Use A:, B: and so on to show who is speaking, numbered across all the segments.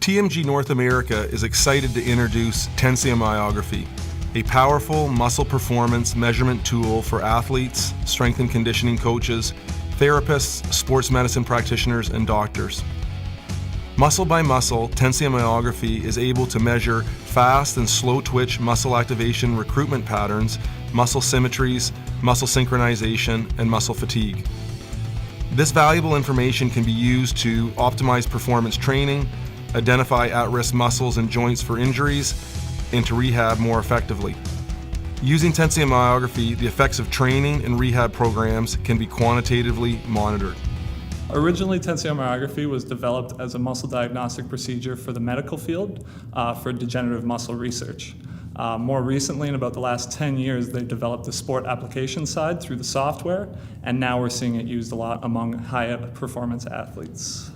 A: TMG North America is excited to introduce Tensiomyography, a powerful muscle performance measurement tool for athletes, strength and conditioning coaches, therapists, sports medicine practitioners, and doctors. Muscle by muscle, tensiomyography is able to measure fast and slow twitch muscle activation recruitment patterns, muscle symmetries, muscle synchronization, and muscle fatigue. This valuable information can be used to optimize performance training, identify at-risk muscles and joints for injuries, and to rehab more effectively. Using tensiomyography, the effects of training and rehab programs can be quantitatively monitored.
B: Originally, tensiomyography was developed as a muscle diagnostic procedure for the medical field for degenerative muscle research. More recently, in about the last 10 years, they've developed the sport application side through the software, and now we're seeing it used a lot among high-performance athletes.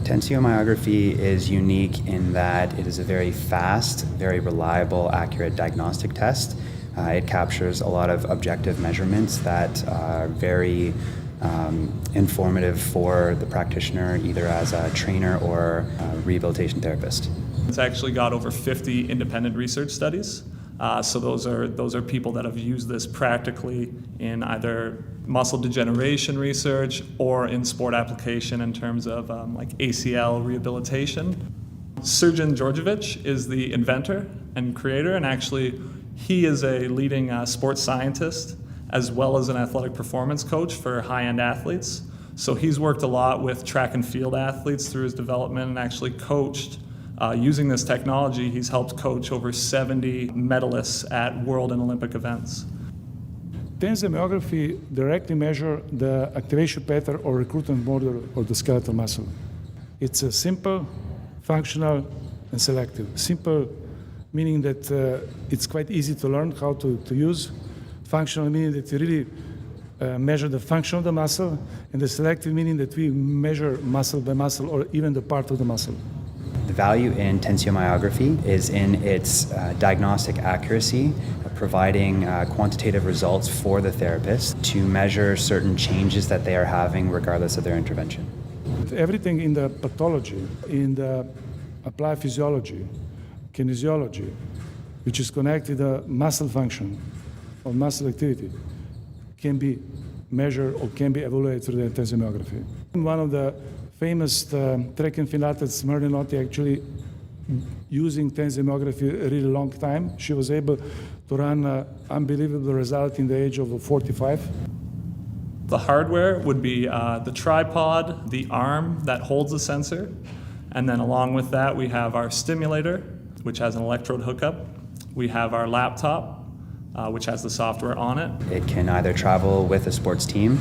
C: Tensiomyography is unique in that it is a very fast, very reliable, accurate diagnostic test. It captures a lot of objective measurements that are very informative for the practitioner, either as a trainer or a rehabilitation therapist.
B: It's actually got over 50 independent research studies. So those are people that have used this practically in either muscle degeneration research or in sport application in terms of like ACL rehabilitation. Srđan Đorđević is the inventor and creator, and actually he is a leading sports scientist as well as an athletic performance coach for high-end athletes. So he's worked a lot with track and field athletes through his development and actually coached. Using this technology, he's helped coach over 70 medalists at world and Olympic events.
D: Tensiomyography directly measures the activation pattern or recruitment model of the skeletal muscle. It's a simple, functional, and selective. Simple meaning that it's quite easy to learn how to use. Functional meaning that you really measure the function of the muscle, and the selective meaning that we measure muscle by muscle or even the part of the muscle.
C: The value in tensiomyography is in its diagnostic accuracy, providing quantitative results for the therapist to measure certain changes that they are having regardless of their intervention.
D: Everything in the pathology, in the applied physiology, kinesiology, which is connected to the muscle function or muscle activity, can be measured or can be evaluated through the tensiomyography. One of the famous track and field athletes, Marinotti, actually using tensiomyography a really long time. She was able to run an unbelievable result in the age of 45.
B: The hardware would be the tripod, the arm that holds the sensor, and then along with that we have our stimulator, which has an electrode hookup. We have our laptop, which has the software on it.
C: It can either travel with a sports team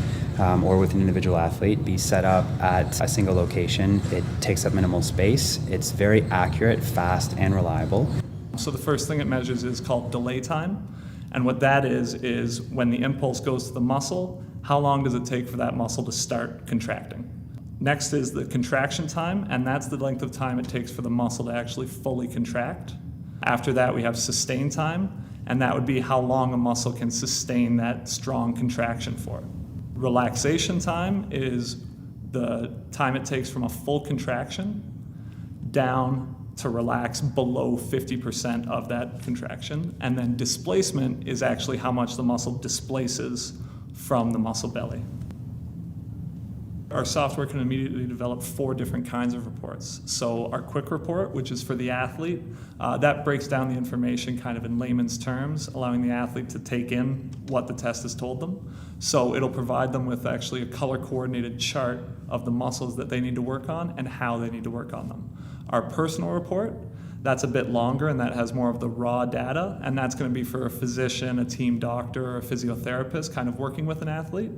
C: or with an individual athlete, be set up at a single location. It takes up minimal space. It's very accurate, fast, and reliable.
B: So the first thing it measures is called delay time. And what that is when the impulse goes to the muscle, how long does it take for that muscle to start contracting? Next is the contraction time, and that's the length of time it takes for the muscle to actually fully contract. After that, we have sustain time, and that would be how long a muscle can sustain that strong contraction for. Relaxation time is the time it takes from a full contraction down to relax below 50% of that contraction. And then displacement is actually how much the muscle displaces from the muscle belly. Our software can immediately develop 4 different kinds of reports. So our quick report, which is for the athlete, that breaks down the information kind of in layman's terms, allowing the athlete to take in what the test has told them. So it'll provide them with actually a color-coordinated chart of the muscles that they need to work on and how they need to work on them. Our personal report, that's a bit longer and that has more of the raw data, and that's going to be for a physician, a team doctor, or a physiotherapist kind of working with an athlete.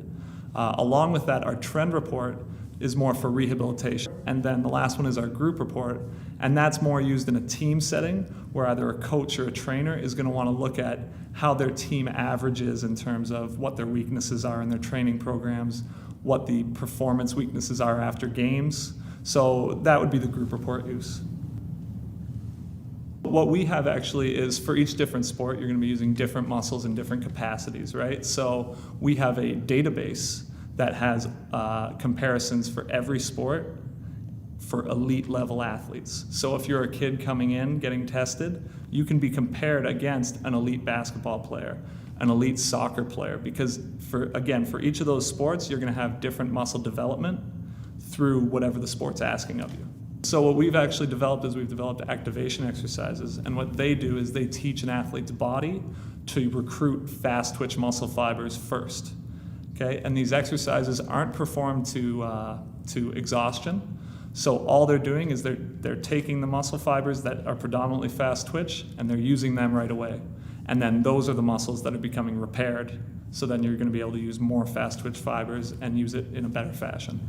B: Along with that, our trend report is more for rehabilitation. And then the last one is our group report, and that's more used in a team setting where either a coach or a trainer is going to want to look at how their team averages in terms of what their weaknesses are in their training programs, what the performance weaknesses are after games. So that would be the group report use. What we have actually is for each different sport, you're going to be using different muscles in different capacities, right? So we have a database that has comparisons for every sport for elite level athletes. So if you're a kid coming in, getting tested, you can be compared against an elite basketball player, an elite soccer player, because for each of those sports, you're gonna have different muscle development through whatever the sport's asking of you. So what we've actually developed is we've developed activation exercises, and what they do is they teach an athlete's body to recruit fast twitch muscle fibers first. Okay, and these exercises aren't performed to exhaustion. So all they're doing is they're taking the muscle fibers that are predominantly fast twitch and they're using them right away. And then those are the muscles that are becoming repaired. So then you're going to be able to use more fast twitch fibers and use it in a better fashion.